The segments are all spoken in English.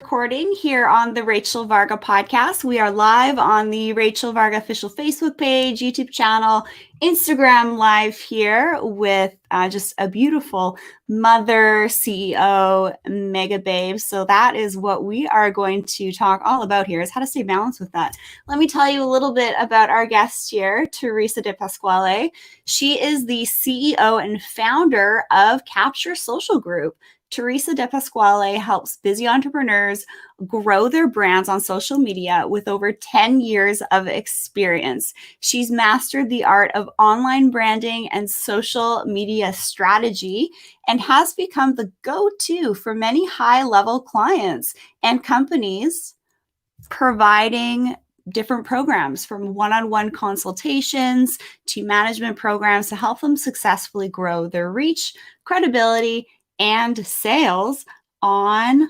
Recording here on the Rachel Varga podcast. We are live on the Rachel Varga official Facebook page, YouTube channel, Instagram live here with just a beautiful mother CEO, Megababe. So that is what we are going to talk all about here, is how to stay balanced with that. Let me tell you a little bit about our guest here, Theresa Depasquale. She is the CEO and founder of Capture Social Group. Theresa Depasquale helps busy entrepreneurs grow their brands on social media with over 10 years of experience. She's mastered the art of online branding and social media strategy and has become the go-to for many high-level clients and companies, providing different programs from one-on-one consultations to management programs to help them successfully grow their reach, credibility, and sales on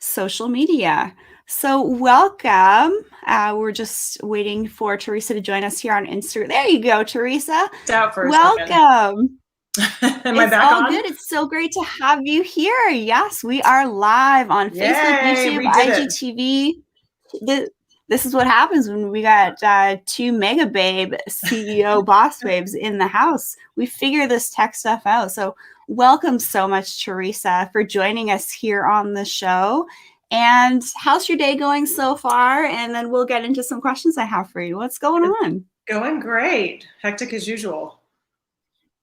social media. So welcome. We're just waiting for Theresa to join us here on Instagram. There you go, Theresa. Welcome. Am I back all on? Good. It's so great to have you here. Yes, we are live on Facebook, YouTube, IGTV. This is what happens when we got two Megababe CEO boss babes in the house. We figure this tech stuff out. So welcome so much, Theresa, for joining us here on the show. And how's your day going so far? And then we'll get into some questions I have for you. What's going on? Going great. Hectic as usual.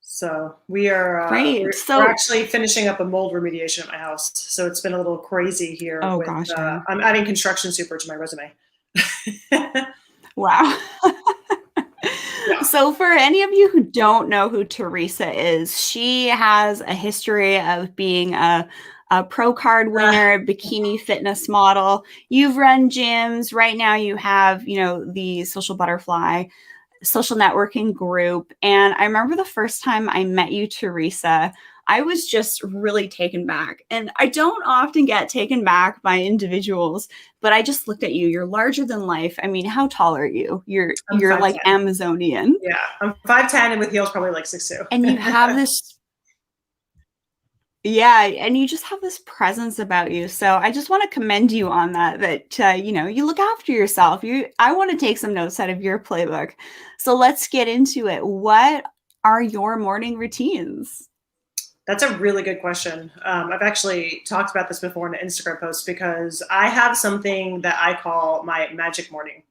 So we are great. We're actually finishing up a mold remediation at my house. So it's been a little crazy here. I'm adding construction super to my resume. Wow. Yeah. So for any of you who don't know who Theresa is, she has a history of being a pro card winner, bikini fitness model. You've run gyms. Right now you have, the Social Butterfly social networking group. And I remember the first time I met you, Theresa, I was just really taken back. And I don't often get taken back by individuals, but I just looked at you. You're larger than life. I mean, how tall are you? You're like Amazonian. Yeah, I'm 5'10" and with heels probably like 6'2". And you have this, and you just have this presence about you. So I just want to commend you on that, you look after yourself. I want to take some notes out of your playbook. So let's get into it. What are your morning routines? That's a really good question. I've actually talked about this before in an Instagram post because I have something that I call my magic morning.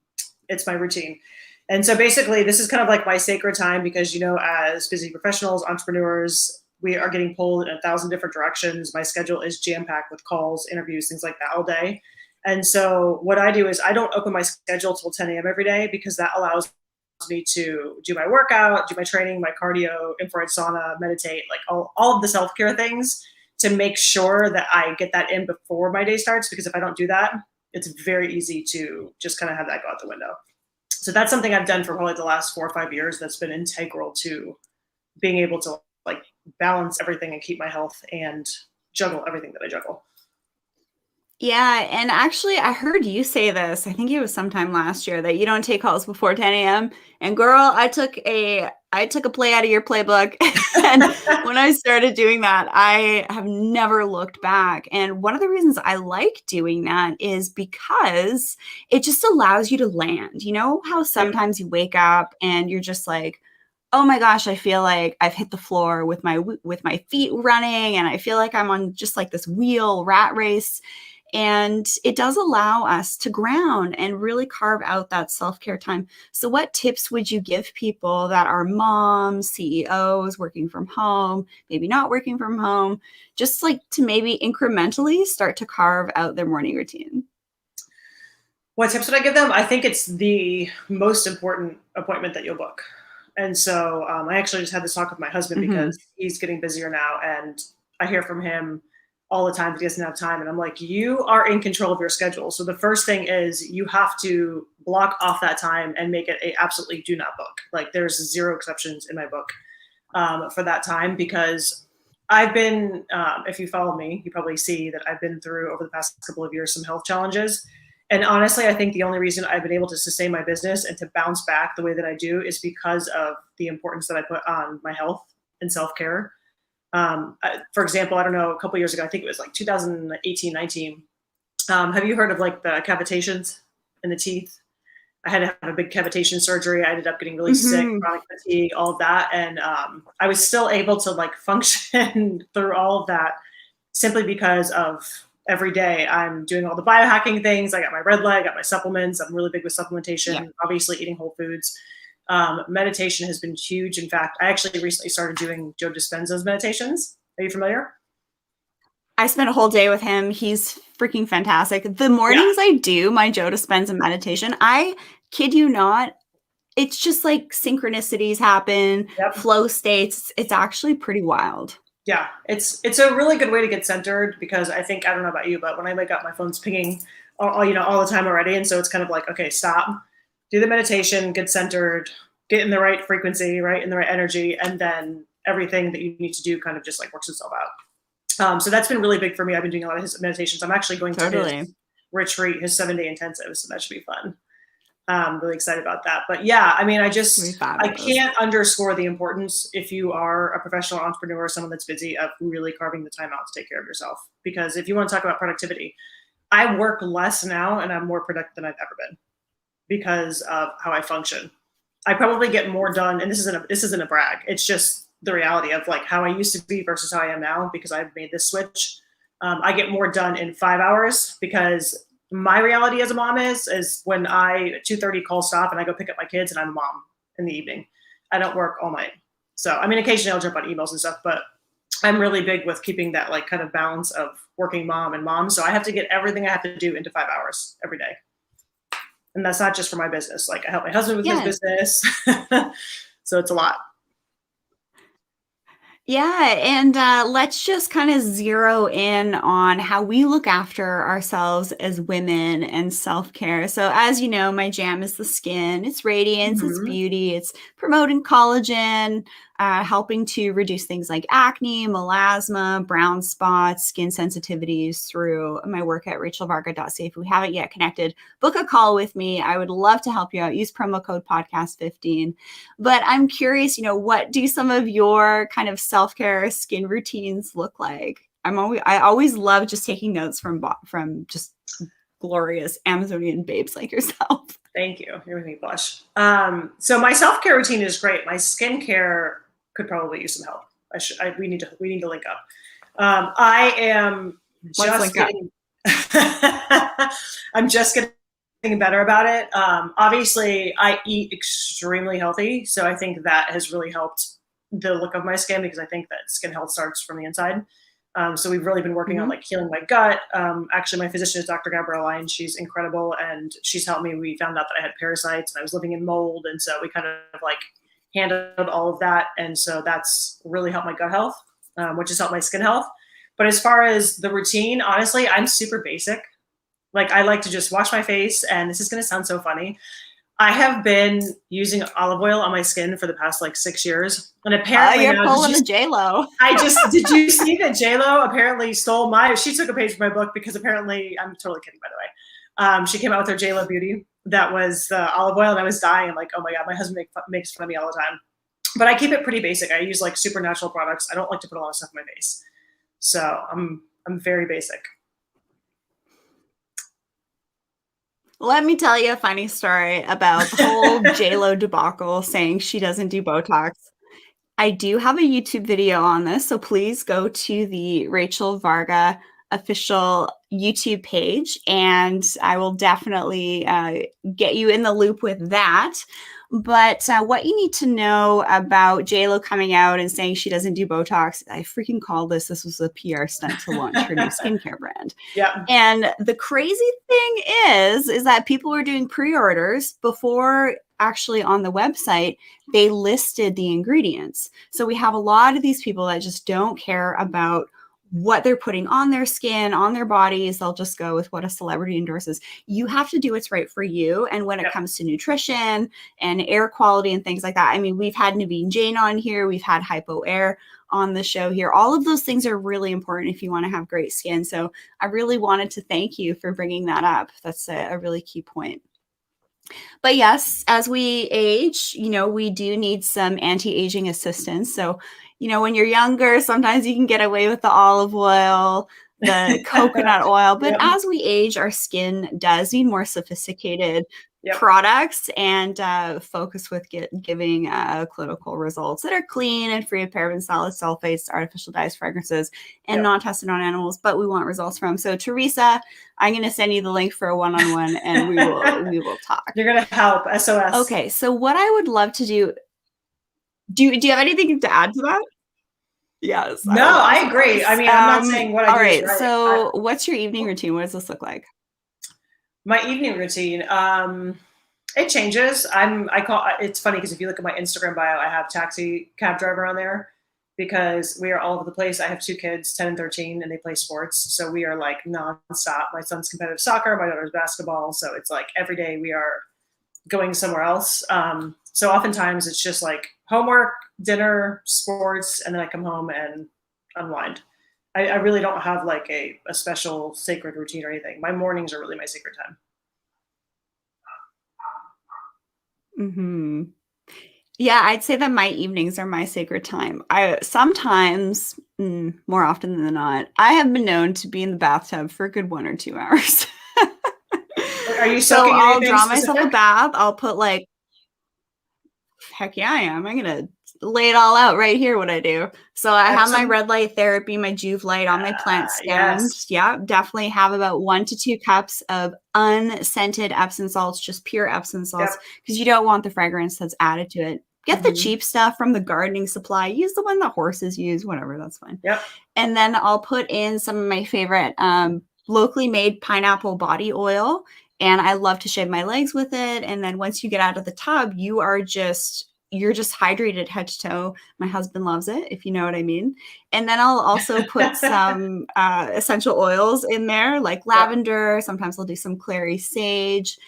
It's my routine. And so basically this is kind of like my sacred time because, as busy professionals, entrepreneurs, we are getting pulled in 1,000 different directions. My schedule is jam-packed with calls, interviews, things like that all day. And so what I do is I don't open my schedule till 10 a.m. every day because that allows me to do my workout, do my training, my cardio, infrared sauna, meditate, like all of the self-care things to make sure that I get that in before my day starts. Because if I don't do that, it's very easy to just kind of have that go out the window. So that's something I've done for probably the last 4 or 5 years. That's been integral to being able to balance everything and keep my health and juggle everything that I juggle. Yeah. And actually, I heard you say this, I think it was sometime last year, that you don't take calls before 10 a.m. And girl, I took a play out of your playbook. And when I started doing that, I have never looked back. And one of the reasons I like doing that is because it just allows you to land. You know how sometimes you wake up and you're just like, oh my gosh, I feel like I've hit the floor with my feet running. And I feel like I'm on just like this rat race. And it does allow us to ground and really carve out that self-care time. So what tips would you give people that are moms, CEOs, working from home, maybe not working from home, just like to maybe incrementally start to carve out their morning routine? What tips would I give them? I think it's the most important appointment that you'll book. And so I actually just had this talk with my husband because he's getting busier now. And I hear from him all the time that he doesn't have time. And I'm like, you are in control of your schedule. So the first thing is you have to block off that time and make it a absolutely do not book. Like there's 0 exceptions in my book for that time because I've been, if you follow me, you probably see that I've been through over the past couple of years some health challenges. And honestly, I think the only reason I've been able to sustain my business and to bounce back the way that I do is because of the importance that I put on my health and self-care. For example, I don't know, a couple years ago, I think it was like 2018, 19. Have you heard of like the cavitations in the teeth? I had to have a big cavitation surgery. I ended up getting really sick, chronic fatigue, all of that. And I was still able to like function through all of that simply because of every day I'm doing all the biohacking things. I got my red light, I got my supplements. I'm really big with supplementation, obviously eating whole foods. Meditation has been huge. In fact, I actually recently started doing Joe Dispenza's meditations. Are you familiar? I spent a whole day with him. He's freaking fantastic. The mornings I do my Joe Dispenza meditation, I kid you not, it's just like synchronicities happen, flow states. It's actually pretty wild. Yeah, it's a really good way to get centered because I think, I don't know about you, but when I wake up, my phone's pinging all the time already. And so it's kind of like, okay, stop, do the meditation, get centered, get in the right frequency, right, in the right energy. And then everything that you need to do kind of just like works itself out. So that's been really big for me. I've been doing a lot of his meditations. I'm actually going to his retreat, his 7-day intensive. So that should be fun. I'm really excited about that. But yeah, I mean, I can't underscore the importance, if you are a professional entrepreneur, someone that's busy, of really carving the time out to take care of yourself. Because if you want to talk about productivity, I work less now and I'm more productive than I've ever been because of how I function. I probably get more done, and this isn't a brag. It's just the reality of like how I used to be versus how I am now, because I've made this switch. I get more done in 5 hours because my reality as a mom is when 2:30 calls stop and I go pick up my kids and I'm a mom in the evening. I don't work all night. So, I mean, occasionally I'll jump on emails and stuff, but I'm really big with keeping that like kind of balance of working mom and mom. So I have to get everything I have to do into 5 hours every day. And that's not just for my business. Like I help my husband with his business. So it's a lot. Yeah, and let's just kind of zero in on how we look after ourselves as women and self-care. So as you know, my jam is the skin. It's radiance, it's beauty, it's promoting collagen, helping to reduce things like acne, melasma, brown spots, skin sensitivities through my work at rachelvarga.ca. If we haven't yet connected, book a call with me. I would love to help you out. Use promo code podcast15. But I'm curious, what do some of your kind of self-care skin routines look like? I always love just taking notes from just glorious Amazonian babes like yourself. Thank you. You're making me blush. So my self-care routine is great. My skincare could probably use some help. We need to link up. I am just getting I'm just getting better about it. Obviously I eat extremely healthy. So I think that has really helped the look of my skin, because I think that skin health starts from the inside. So we've really been working on like healing my gut. Actually, my physician is Dr. Gabriella, and she's incredible. And she's helped me. We found out that I had parasites and I was living in mold. And so we kind of like handled all of that. And so that's really helped my gut health, which has helped my skin health. But as far as the routine, honestly, I'm super basic. Like I like to just wash my face, and this is going to sound so funny. I have been using olive oil on my skin for the past like 6 years. And apparently you're pulling the J-Lo. Did you see that J-Lo apparently she took a page from my book, because apparently, I'm totally kidding, by the way. She came out with her J-Lo Beauty. That was olive oil, and I was dying. I'm like, oh my God, my husband makes fun of me all the time. But I keep it pretty basic. I use like super natural products. I don't like to put a lot of stuff on my face. So I'm very basic. Let me tell you a funny story about the whole J-Lo debacle saying she doesn't do Botox. I do have a YouTube video on this, so please go to the Rachel Varga official YouTube page, and I will definitely get you in the loop with that. But what you need to know about J-Lo coming out and saying she doesn't do Botox, I freaking called this. This was a PR stunt to launch her new skincare brand. Yeah. And the crazy thing is that people were doing pre-orders before actually on the website they listed the ingredients. So we have a lot of these people that just don't care about what they're putting on their skin, on their bodies. They'll just go with what a celebrity endorses. You have to do what's right for you. And when it comes to nutrition and air quality and things like that, I mean, we've had Naveen Jain on here. We've had Hypo Air on the show here. All of those things are really important if you want to have great skin. So I really wanted to thank you for bringing that up. That's a really key point. But yes, as we age, we do need some anti-aging assistance. So when you're younger, sometimes you can get away with the olive oil, the coconut oil, but as we age, our skin does need more sophisticated products and focus with giving clinical results that are clean and free of parabens, sulfates, artificial dyes, fragrances, and not tested on animals, but we want results from. So Theresa, I'm going to send you the link for a one-on-one and we will talk. You're going to help. SOS. Okay. So what I would love to do you have anything to add to that? Yes. No, I agree. I mean, I'm not saying what I do. All right. So what's your evening routine? What does this look like? My evening routine, it changes. It's funny because if you look at my Instagram bio, I have taxi cab driver on there because we are all over the place. I have 2 kids, 10 and 13, and they play sports. So we are like nonstop. My son's competitive soccer, my daughter's basketball. So it's like every day we are going somewhere else. So oftentimes it's just like homework, dinner, sports, and then I come home and unwind. I really don't have like a special sacred routine or anything. My mornings are really my sacred time. Mm-hmm. Yeah, I'd say that my evenings are my sacred time. I sometimes, more often than not, I have been known to be in the bathtub for a good 1 or 2 hours. Are you soaking? So I'll draw myself a bath. I'll put like, heck yeah, I am. I'm going to lay it all out right here what I do. So I have my red light therapy, my Juve light on my plant stems. Yeah, definitely have about 1 to 2 cups of unscented Epsom salts, just pure Epsom salts, because you don't want the fragrance that's added to it. Get the cheap stuff from the gardening supply. Use the one that horses use, whatever, that's fine. And then I'll put in some of my favorite locally made pineapple body oil. And I love to shave my legs with it. And then once you get out of the tub, you're just hydrated head to toe. My husband loves it, if you know what I mean. And then I'll also put some essential oils in there, like lavender. Sometimes I'll do some clary sage.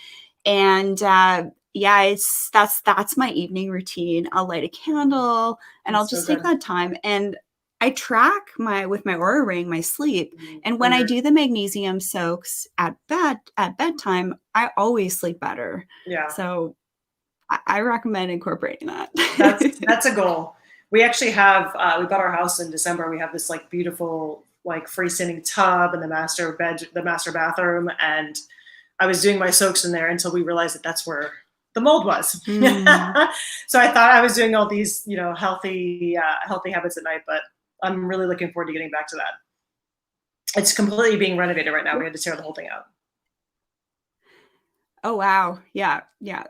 And that's my evening routine. I'll light a candle and I'll just take that time. And I track with my Aura Ring, my sleep. And when I do the magnesium soaks at bedtime, I always sleep better. Yeah. So I recommend incorporating that. That's a goal. We actually have, we bought our house in December. We have this like beautiful, like freestanding tub and the master bathroom. And I was doing my soaks in there until we realized that that's where the mold was. So I thought I was doing all these, healthy habits at night, but I'm really looking forward to getting back to that. It's completely being renovated right now. We had to tear the whole thing out. Oh, wow. Yeah.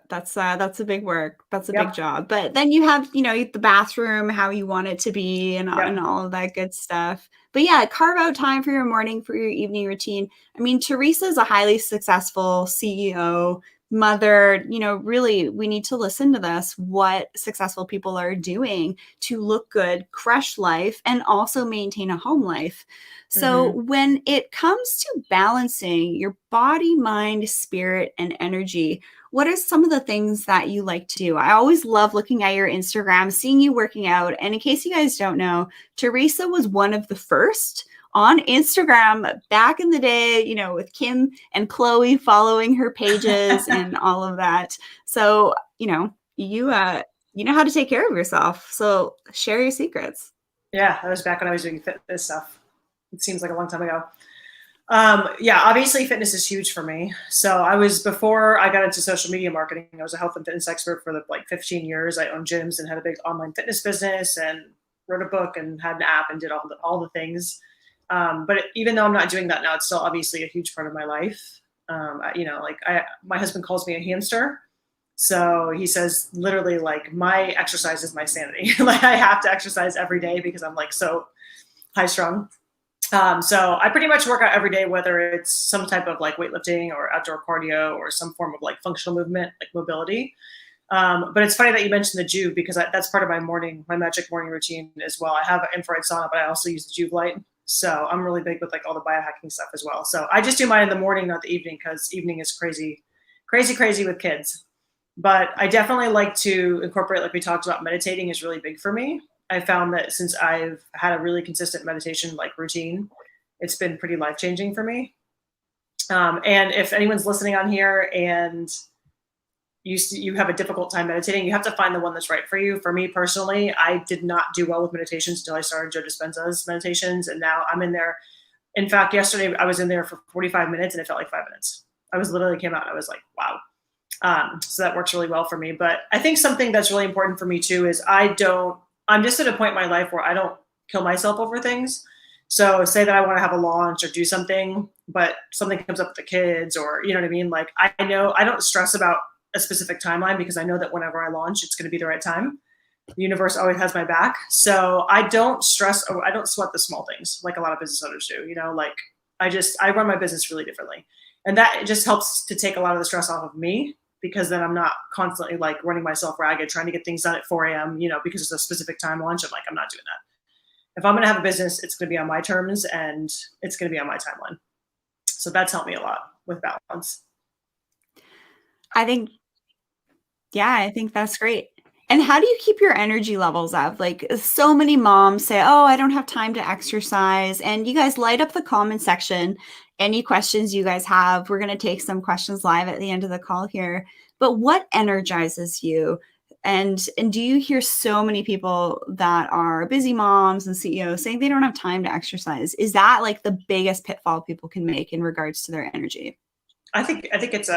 That's a big work. That's a big job. But then you have, the bathroom, how you want it to be and all of that good stuff. But yeah, carve out time for your morning, for your evening routine. I mean, Theresa is a highly successful CEO, mother. Really, we need to listen to this, what successful people are doing to look good, crush life, and also maintain a home life. So when it comes to balancing your body, mind, spirit, and energy, what are some of the things that you like to do? I always love looking at your Instagram, seeing you working out. And in case you guys don't know, Theresa was one of the first on Instagram back in the day, with Kim and Chloe following her pages and all of that. So, you know how to take care of yourself. So share your secrets. Yeah, that was back when I was doing fitness stuff. It seems like a long time ago. Obviously fitness is huge for me. So before I got into social media marketing, I was a health and fitness expert for 15 years. I owned gyms and had a big online fitness business and wrote a book and had an app and did all the things. But even though I'm not doing that now, it's still obviously a huge part of my life. My husband calls me a hamster. So he says literally my exercise is my sanity. I have to exercise every day because I'm so high strung. So I pretty much work out every day, whether it's some type of weightlifting or outdoor cardio or some form of functional movement, mobility. But it's funny that you mentioned the Juve because that's part of my magic morning routine as well. I have an infrared sauna, but I also use the Juve light. So I'm really big with all the biohacking stuff as well. So I just do mine in the morning, not the evening, because evening is crazy with kids. But I definitely like to incorporate, like we talked about, meditating is really big for me. I found that since I've had a really consistent meditation routine, it's been pretty life-changing for me. And if anyone's listening on here and you have a difficult time meditating, you have to find the one that's right for you. For me personally, I did not do well with meditations until I started Joe Dispenza's meditations, and now I'm in there. In fact, yesterday I was in there for 45 minutes and it felt like 5 minutes. I was literally came out and I was like, wow. So that works really well for me. But I think something that's really important for me too is I'm just at a point in my life where I don't kill myself over things. So say that I want to have a launch or do something, but something comes up with the kids or, you know what I mean? Like, I know I don't stress about a specific timeline because I know that whenever I launch, it's going to be the right time. The universe always has my back. So I don't stress or I don't sweat the small things like a lot of business owners do, you know, like I run my business really differently. And that just helps to take a lot of the stress off of me because then I'm not constantly like running myself ragged, trying to get things done at 4 a.m., you know, because it's a specific time launch. I'm like, I'm not doing that. If I'm going to have a business, it's going to be on my terms and it's going to be on my timeline. So that's helped me a lot with balance. I think that's great. And how do you keep your energy levels up? Like so many moms say, oh, I don't have time to exercise. And you guys light up the comment section. Any questions you guys have, we're going to take some questions live at the end of the call here. But what energizes you? And do you hear so many people that are busy moms and CEOs saying they don't have time to exercise? Is that like the biggest pitfall people can make in regards to their energy? I think I think there's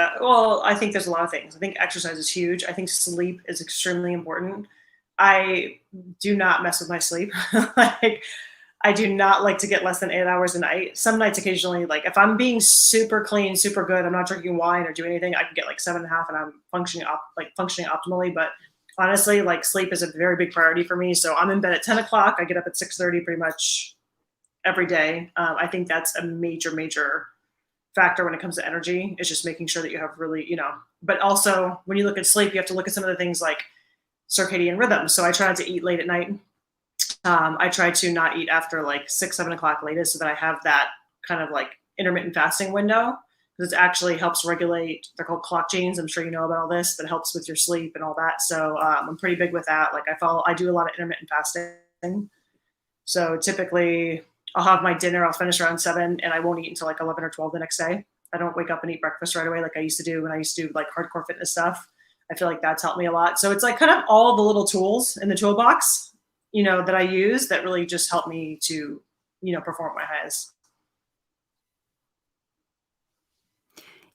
a lot of things. I think exercise is huge. I think sleep is extremely important. I do not mess with my sleep. Like I do not like to get less than 8 hours a night. Some nights occasionally, like if I'm being super clean, super good, I'm not drinking wine or doing anything, I can get like 7.5 and I'm functioning optimally. But honestly, like sleep is a very big priority for me. So I'm in bed at 10 o'clock. I get up at 6:30 pretty much every day. I think that's a major factor when it comes to energy is just making sure that you have really, you know, but also when you look at sleep, you have to look at some of the things like circadian rhythms. So I try not to eat late at night. I try to not eat after like 6, 7 o'clock latest so that I have that kind of like intermittent fasting window because it actually helps regulate, they're called clock genes. I'm sure you know about all this, that helps with your sleep and all that. So I'm pretty big with that. Like I do a lot of intermittent fasting. So typically I'll have my dinner, I'll finish around 7 and I won't eat until like 11 or 12 the next day. I don't wake up and eat breakfast right away like I used to do when I used to do like hardcore fitness stuff. I feel like that's helped me a lot. So it's like kind of all the little tools in the toolbox, you know, that I use that really just help me to, you know, perform my highest.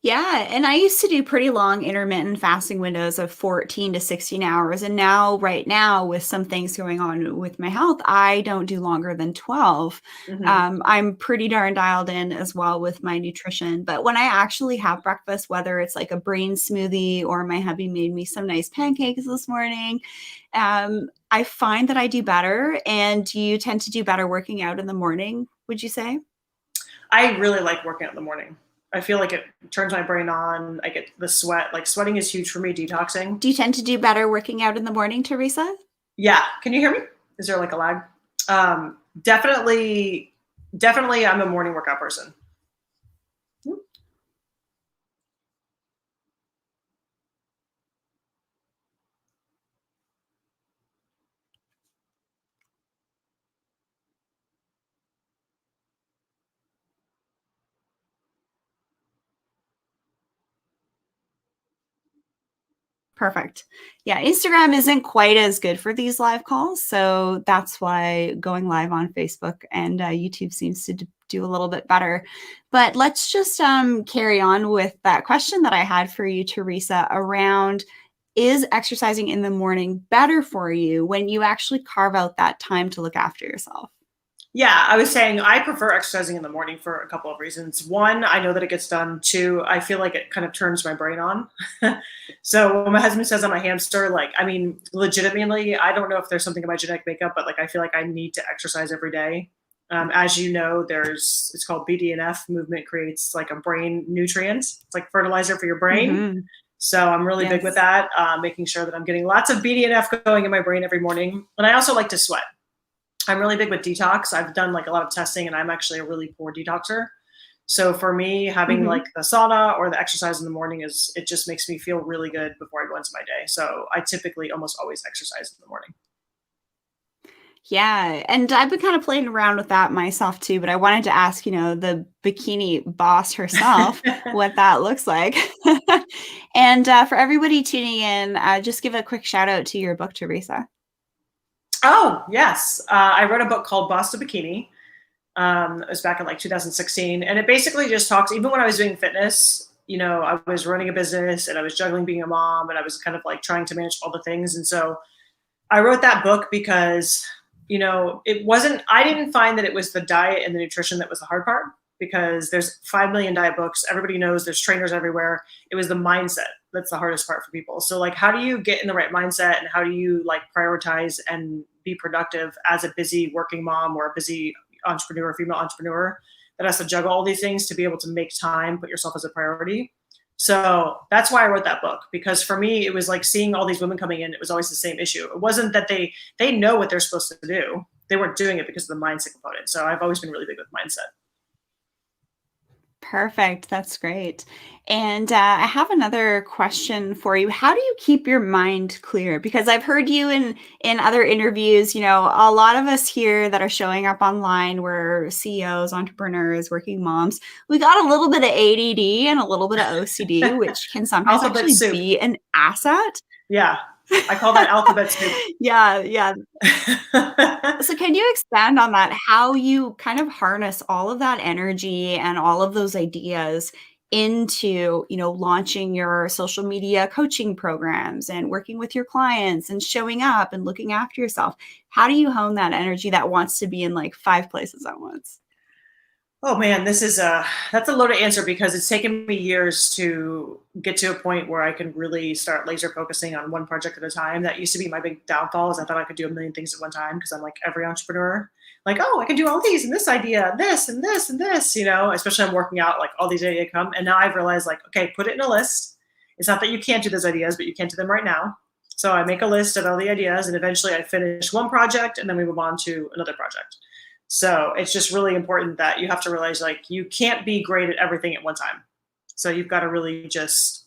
Yeah, and I used to do pretty long intermittent fasting windows of 14 to 16 hours. And now, right now, with some things going on with my health, I don't do longer than 12. Mm-hmm. I'm pretty darn dialed in as well with my nutrition. But when I actually have breakfast, whether it's like a brain smoothie or my hubby made me some nice pancakes this morning, I find that I do better. And do you tend to do better working out in the morning, would you say? I really like working out in the morning. I feel like it turns my brain on. I get the sweat. Like sweating is huge for me, detoxing. Do you tend to do better working out in the morning, Theresa? Yeah. Can you hear me? Is there like a lag? Definitely I'm a morning workout person. Perfect. Yeah, Instagram isn't quite as good for these live calls. So that's why going live on Facebook and YouTube seems to do a little bit better. But let's just carry on with that question that I had for you, Theresa, around is exercising in the morning better for you when you actually carve out that time to look after yourself? Yeah, I was saying I prefer exercising in the morning for a couple of reasons. One, I know that it gets done. Two, I feel like it kind of turns my brain on. So when my husband says I'm a hamster, like, I mean, legitimately, I don't know if there's something in my genetic makeup, but like, I feel like I need to exercise every day. As you know, it's called BDNF movement creates like a brain nutrient. It's like fertilizer for your brain. Mm-hmm. So I'm really big with that, making sure that I'm getting lots of BDNF going in my brain every morning. And I also like to sweat. I'm really big with detox. I've done like a lot of testing and I'm actually a really poor detoxer. So for me, having like the sauna or the exercise in the morning it just makes me feel really good before I go into my day. So I typically almost always exercise in the morning. Yeah, and I've been kind of playing around with that myself too, but I wanted to ask, the bikini boss herself what that looks like. And for everybody tuning in, just give a quick shout out to your book, Theresa. Oh, yes. I wrote a book called Boss to Bikini. It was back in like 2016. And it basically just talks, even when I was doing fitness, I was running a business and I was juggling being a mom and I was kind of like trying to manage all the things. And so I wrote that book because, I didn't find that it was the diet and the nutrition that was the hard part, because there's 5 million diet books. Everybody knows there's trainers everywhere. It was the mindset that's the hardest part for people. So like, how do you get in the right mindset, and how do you like prioritize and be productive as a busy working mom or a busy entrepreneur, female entrepreneur that has to juggle all these things to be able to make time, put yourself as a priority. So that's why I wrote that book, because for me, it was like seeing all these women coming in. It was always the same issue. It wasn't that they know what they're supposed to do. They weren't doing it because of the mindset component. So I've always been really big with mindset. Perfect. That's great. And I have another question for you. How do you keep your mind clear? Because I've heard you in other interviews. A lot of us here that are showing up online, we're CEOs, entrepreneurs, working moms. We got a little bit of ADD and a little bit of OCD, which can sometimes Alphabet actually soup. be an asset. Yeah, I call that alphabet soup. Yeah. So can you expand on that, how you kind of harness all of that energy and all of those ideas into, launching your social media coaching programs and working with your clients and showing up and looking after yourself? How do you hone that energy that wants to be in like 5 places at once? Oh man, that's a loaded answer, because it's taken me years to get to a point where I can really start laser focusing on one project at a time. That used to be my big downfall, is I thought I could do a million things at one time, because I'm like every entrepreneur. Like, oh, I can do all these and this idea, this and this and this, especially I'm working out, like all these ideas come. And now I've realized, like, okay, put it in a list. It's not that you can't do those ideas, but you can't do them right now. So I make a list of all the ideas, and eventually I finish one project and then we move on to another project. So it's just really important that you have to realize, like, you can't be great at everything at one time. So you've got to really just,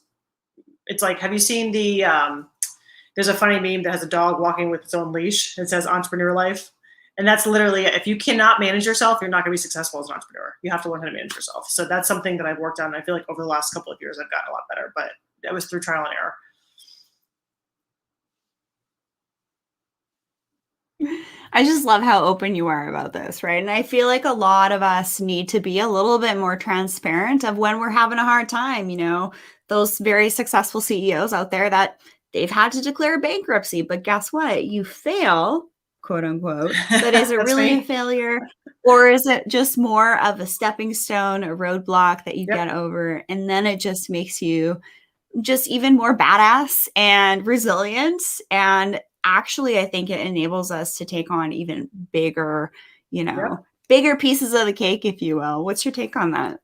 it's like, have you seen there's a funny meme that has a dog walking with its own leash. It says entrepreneur life. And that's literally it. If you cannot manage yourself, you're not going to be successful as an entrepreneur. You have to learn how to manage yourself. So that's something that I've worked on. I feel like over the last couple of years, I've gotten a lot better, but that was through trial and error. I just love how open you are about this, right? And I feel like a lot of us need to be a little bit more transparent of when we're having a hard time. Those very successful CEOs out there that they've had to declare bankruptcy, but guess what? You fail, quote unquote. But is it That's really a me. failure? Or is it just more of a stepping stone, a roadblock that you Yep. get over? And then it just makes you just even more badass and resilient. And actually, I think it enables us to take on even bigger, Yep. bigger pieces of the cake, if you will. What's your take on that?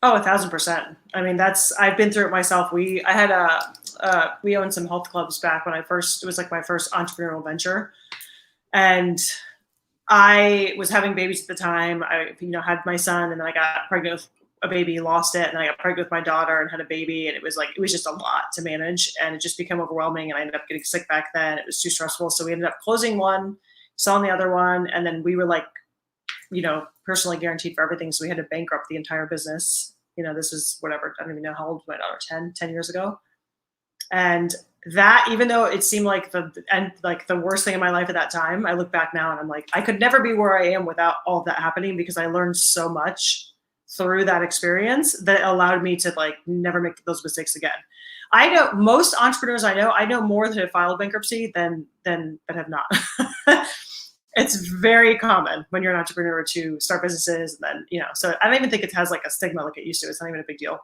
Oh, 1,000%. I mean, I've been through it myself. We owned some health clubs back when it was like my first entrepreneurial venture. And I was having babies at the time. I, had my son, and then I got pregnant with a baby, lost it. And then I got pregnant with my daughter and had a baby. And it was just a lot to manage, and it just became overwhelming. And I ended up getting sick back then. It was too stressful. So we ended up closing one, selling the other one. And then we were like, personally guaranteed for everything. So we had to bankrupt the entire business. This was whatever, I don't even know how old was my daughter, 10 years ago. And that, even though it seemed like the worst thing in my life at that time, I look back now and I'm like, I could never be where I am without all of that happening, because I learned so much through that experience that allowed me to like never make those mistakes again. I know most entrepreneurs I know more that have filed bankruptcy than that have not. It's very common when you're an entrepreneur to start businesses, and then, so I don't even think it has like a stigma like it used to. It's not even a big deal.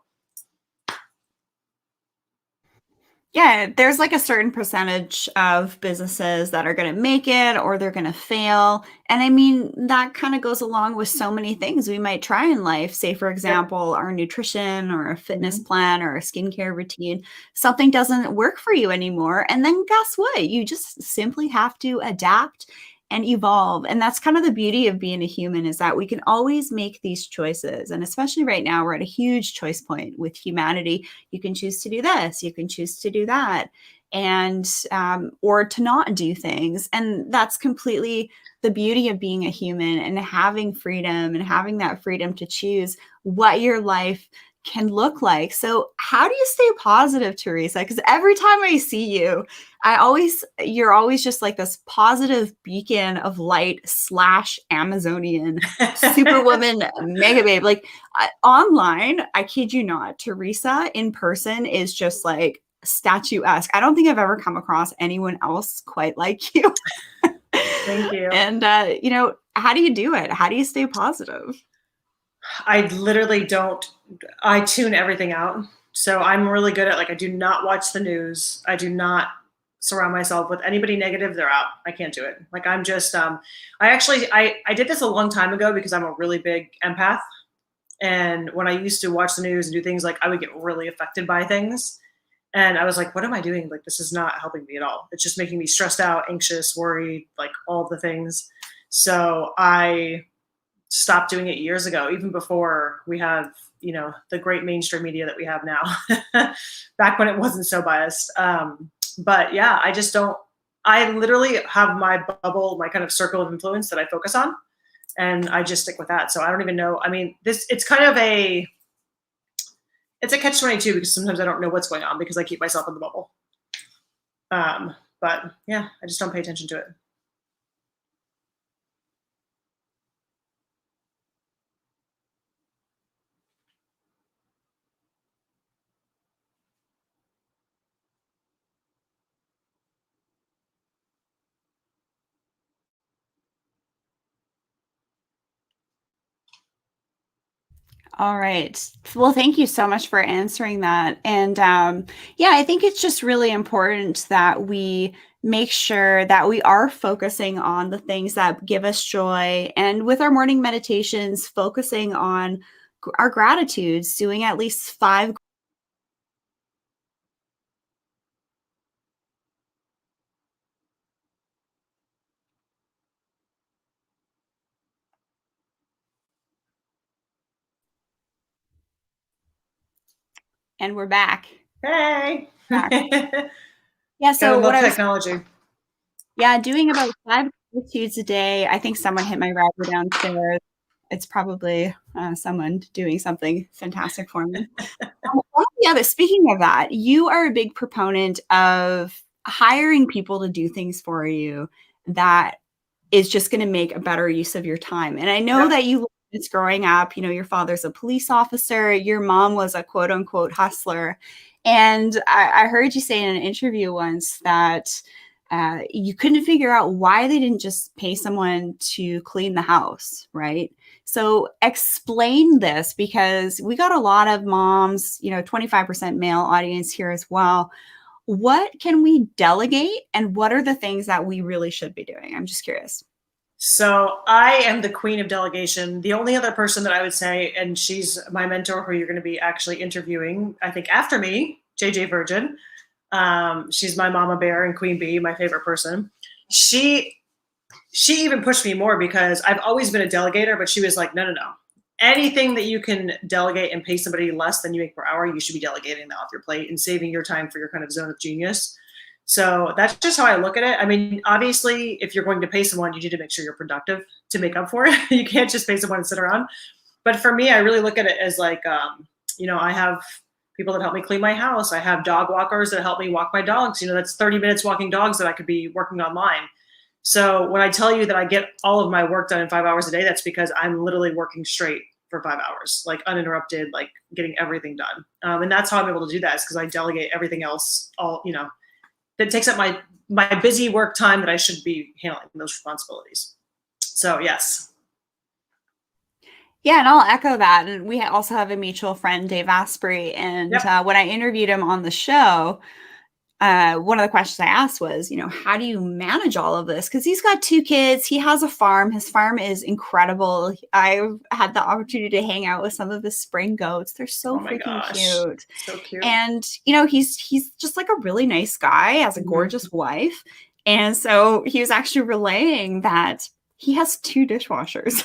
Yeah, there's like a certain percentage of businesses that are going to make it or they're going to fail. And I mean, that kind of goes along with so many things we might try in life. Say, for Yep. example, our nutrition or a fitness Mm-hmm. plan or a skincare routine. Something doesn't work for you anymore. And then guess what? You just simply have to adapt and evolve. And that's kind of the beauty of being a human, is that we can always make these choices. And especially right now, we're at a huge choice point with humanity. You can choose to do this, you can choose to do that, and or to not do things. And that's completely the beauty of being a human and having freedom and having that freedom to choose what your life can look like. So how do you stay positive, Theresa? Because every time I see you, you're always just like this positive beacon of light / Amazonian superwoman, Megababe. Like online, I kid you not, Theresa in person is just like statuesque. I don't think I've ever come across anyone else quite like you. Thank you. And, how do you do it? How do you stay positive? I literally I tune everything out. So I'm really good at, like, I do not watch the news. I do not surround myself with anybody negative. They're out. I can't do it. Like, I'm just, I did this a long time ago because I'm a really big empath. And when I used to watch the news and do things, like, I would get really affected by things. And I was like, what am I doing? Like, this is not helping me at all. It's just making me stressed out, anxious, worried, like all of the things. So I stopped doing it years ago, even before we have, the great mainstream media that we have now, back when it wasn't so biased. But yeah, I literally have my bubble, my kind of circle of influence that I focus on, and I just stick with that. So I don't even know. I mean, it's kind of it's a catch-22 because sometimes I don't know what's going on because I keep myself in the bubble. But yeah, I just don't pay attention to it. All right. Well, thank you so much for answering that. And yeah, I think it's just really important that we make sure that we are focusing on the things that give us joy. And with our morning meditations, focusing on our gratitudes, doing at least 5. And we're back. Hey. Yeah. So Gotta love technology. doing about 5 gratitudes a day. I think someone hit my router downstairs. It's probably someone doing something fantastic for me. Yeah, but speaking of that, you are a big proponent of hiring people to do things for you that is just going to make a better use of your time. And I know that you it's growing up, your father's a police officer, your mom was a quote unquote hustler. And I heard you say in an interview once that you couldn't figure out why they didn't just pay someone to clean the house, right? So explain this, because we got a lot of moms, 25% male audience here as well. What can we delegate and what are the things that we really should be doing? I'm just curious. So I am the queen of delegation. The only other person that I would say, and she's my mentor who you're going to be actually interviewing, I think after me, JJ Virgin. She's my mama bear and queen bee, my favorite person. She even pushed me more because I've always been a delegator, but she was like, no. Anything that you can delegate and pay somebody less than you make per hour, you should be delegating that off your plate and saving your time for your kind of zone of genius. So that's just how I look at it. I mean, obviously, if you're going to pay someone, you need to make sure you're productive to make up for it. You can't just pay someone and sit around. But for me, I really look at it as like, I have people that help me clean my house. I have dog walkers that help me walk my dogs. That's 30 minutes walking dogs that I could be working online. So when I tell you that I get all of my work done in 5 hours a day, that's because I'm literally working straight for 5 hours, like uninterrupted, like getting everything done. And that's how I'm able to do that, is because I delegate everything else, that takes up my busy work time that I should be handling those responsibilities. So yes. Yeah, and I'll echo that. And we also have a mutual friend, Dave Asprey. And when I interviewed him on the show, one of the questions I asked was, how do you manage all of this? Because he's got 2 kids. He has a farm. His farm is incredible. I've had the opportunity to hang out with some of his spring goats. They're so freaking cute. So cute. And, he's just like a really nice guy, has a gorgeous wife. And so he was actually relaying that he has 2 dishwashers.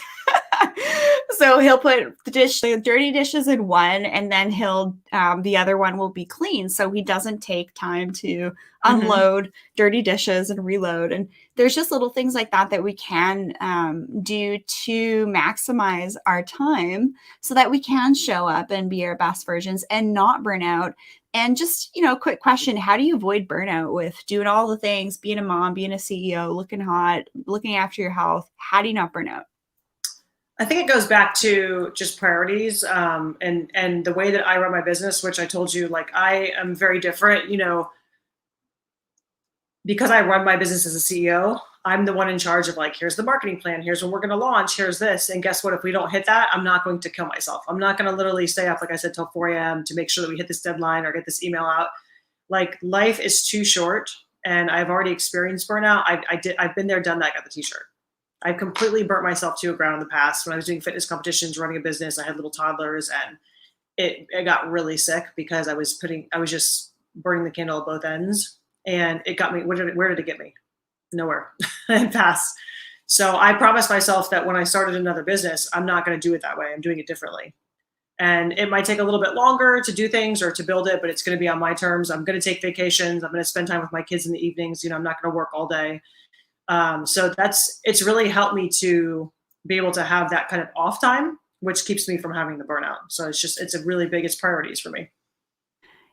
So he'll put the dirty dishes in one, and then the other one will be clean. So he doesn't take time to unload dirty dishes and reload. And there's just little things like that we can do to maximize our time so that we can show up and be our best versions and not burn out. And just, quick question, how do you avoid burnout with doing all the things, being a mom, being a CEO, looking hot, looking after your health? How do you not burn out? I think it goes back to just priorities, and the way that I run my business, which I told you, like, I am very different, because I run my business as a CEO. I'm the one in charge of, like, here's the marketing plan, here's when we're going to launch, here's this. And guess what? If we don't hit that, I'm not going to kill myself. I'm not going to literally stay up, like I said, till 4 a.m. to make sure that we hit this deadline or get this email out. Like, life is too short, and I've already experienced burnout. I've been there, done that, got the t-shirt. I completely burnt myself to the ground in the past. When I was doing fitness competitions, running a business, I had little toddlers, and it got really sick because I was just burning the candle at both ends, and it got me. Where did it get me? Nowhere. It passed. So I promised myself that when I started another business, I'm not going to do it that way. I'm doing it differently. And it might take a little bit longer to do things or to build it, but it's going to be on my terms. I'm going to take vacations. I'm going to spend time with my kids in the evenings. I'm not going to work all day. So it's really helped me to be able to have that kind of off time, which keeps me from having the burnout. So it's a really biggest priorities for me.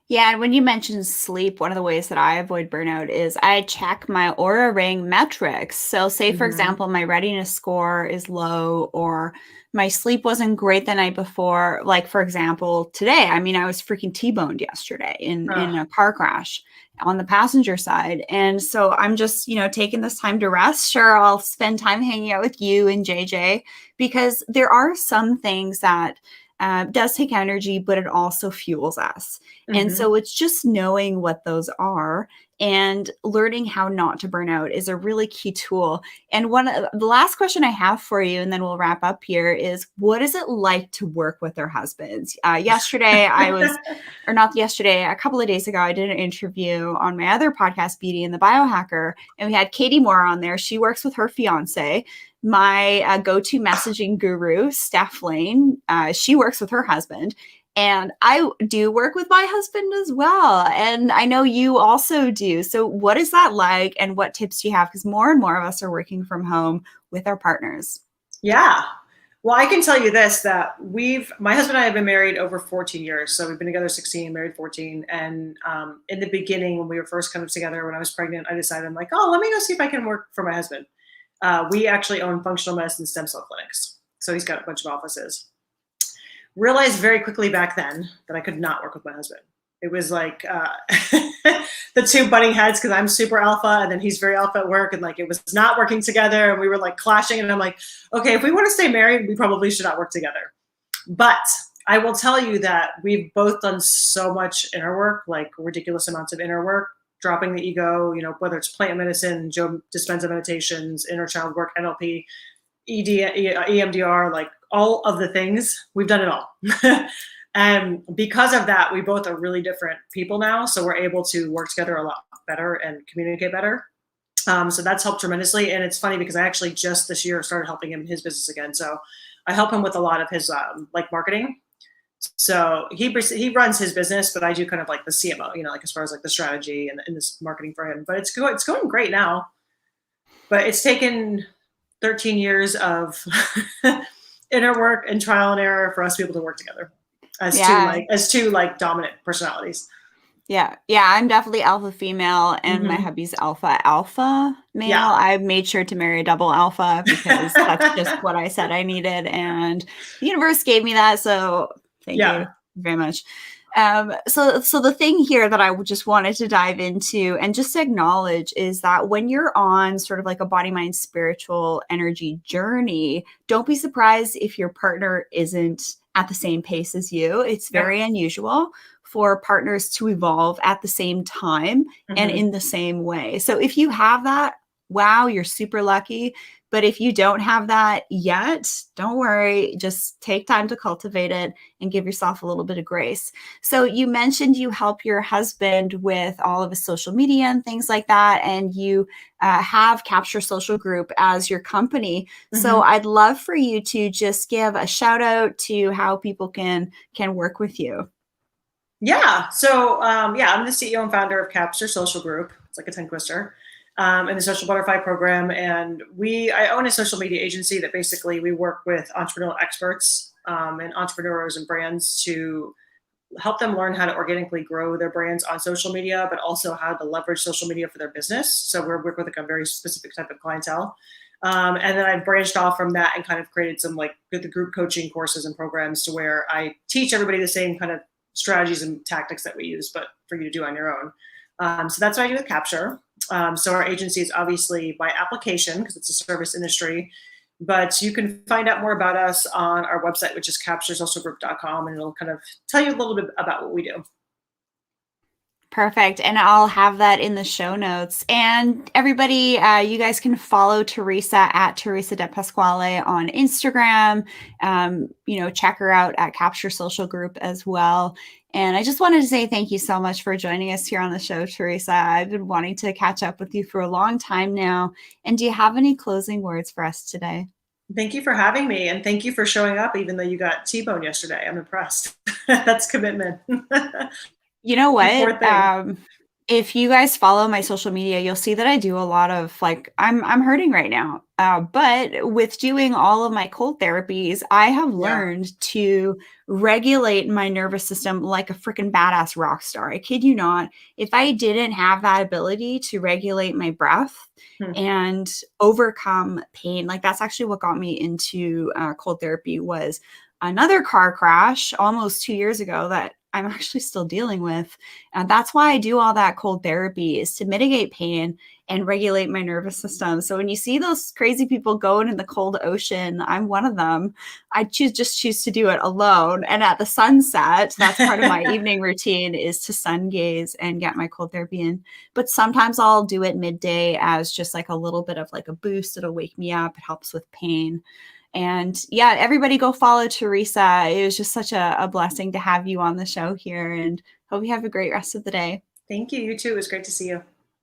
Yeah, and when you mentioned sleep, one of the ways that I avoid burnout is I check my Aura Ring metrics. So say, for example, my readiness score is low or my sleep wasn't great the night before. Like, for example, today, I was freaking T-boned yesterday in a car crash on the passenger side. And so I'm just, taking this time to rest. Sure, I'll spend time hanging out with you and JJ because there are some things that does take energy, but it also fuels us. And so it's just knowing what those are and learning how not to burn out is a really key tool. And the last question I have for you, and then we'll wrap up here, is what is it like to work with their husbands? Yesterday, a couple of days ago, I did an interview on my other podcast, Beauty and the Biohacker, and we had Katie Moore on there. She works with her fiance. My go-to messaging guru, Steph Lane, she works with her husband. And I do work with my husband as well. And I know you also do. So what is that like? And what tips do you have? Because more and more of us are working from home with our partners. Yeah. Well, I can tell you this, that my husband and I have been married over 14 years. So we've been together 16, married 14. And in the beginning, when we were first coming together, when I was pregnant, I decided, I'm like, let me go see if I can work for my husband. We actually own functional medicine stem cell clinics. So he's got a bunch of offices. Realized very quickly back then that I could not work with my husband. It was like the two butting heads because I'm super alpha and then he's very alpha at work, and like it was not working together and we were like clashing, and I'm like, okay, if we want to stay married, we probably should not work together. But I will tell you that we've both done so much inner work, like ridiculous amounts of inner work, dropping the ego, whether it's plant medicine, Joe Dispenza meditations, inner child work, NLP, EMDR, like all of the things, we've done it all. And because of that, we both are really different people now. So we're able to work together a lot better and communicate better. So that's helped tremendously. And it's funny because I actually just this year started helping him in his business again. So I help him with a lot of his like marketing. So he runs his business, but I do kind of like the CMO, like as far as like the strategy and this marketing for him. But it's going great now. But it's taken 13 years of inner work and trial and error for us to be able to work together as two dominant personalities. Yeah. I'm definitely alpha female, and my hubby's alpha male. Yeah. I made sure to marry a double alpha because that's just what I said I needed, and the universe gave me that. So thank you very much. So the thing here that I just wanted to dive into and just acknowledge is that when you're on sort of like a body, mind, spiritual energy journey, don't be surprised if your partner isn't at the same pace as you. It's very unusual for partners to evolve at the same time and in the same way. So if you have that, wow, you're super lucky. But if you don't have that yet, don't worry. Just take time to cultivate it and give yourself a little bit of grace. So you mentioned you help your husband with all of his social media and things like that, and you have Capture Social Group as your company. So I'd love for you to just give a shout out to how people can work with you. Yeah. So, yeah, I'm the CEO and founder of Capture Social Group. It's like a tongue twister. And the Social Butterfly Program. And I own a social media agency that basically we work with entrepreneurial experts and entrepreneurs and brands to help them learn how to organically grow their brands on social media, but also how to leverage social media for their business. So we're working with like a very specific type of clientele. And then I've branched off from that and kind of created some like the group coaching courses and programs to where I teach everybody the same kind of strategies and tactics that we use, but for you to do on your own. So that's what I do with Capture. So our agency is obviously by application because it's a service industry, but you can find out more about us on our website, which is capturesocialgroup.com, and it'll kind of tell you a little bit about what we do. Perfect. And I'll have that in the show notes. And everybody, you guys can follow Theresa at Theresa Depasquale on Instagram. Check her out at Capture Social Group as well. And I just wanted to say thank you so much for joining us here on the show, Theresa. I've been wanting to catch up with you for a long time now. And do you have any closing words for us today? Thank you for having me, and thank you for showing up even though you got T-bone yesterday. I'm impressed. That's commitment. You know You what? poor thing. If you guys follow my social media, you'll see that I do a lot of like I'm hurting right now. But with doing all of my cold therapies, I have Yeah. learned to regulate my nervous system like a freaking badass rock star. I kid you not. If I didn't have that ability to regulate my breath Hmm. and overcome pain, like that's actually what got me into cold therapy was another car crash almost 2 years ago that I'm actually still dealing with. And that's why I do all that cold therapy is to mitigate pain and regulate my nervous system. So when you see those crazy people going in the cold ocean, I'm one of them. I choose to do it alone. And at the sunset, that's part of my evening routine is to sun gaze and get my cold therapy in. But sometimes I'll do it midday as just like a little bit of like a boost. It'll wake me up. It helps with pain. And yeah, everybody go follow Theresa. It was just such a blessing to have you on the show here and hope you have a great rest of the day. Thank you. You too. It was great to see you.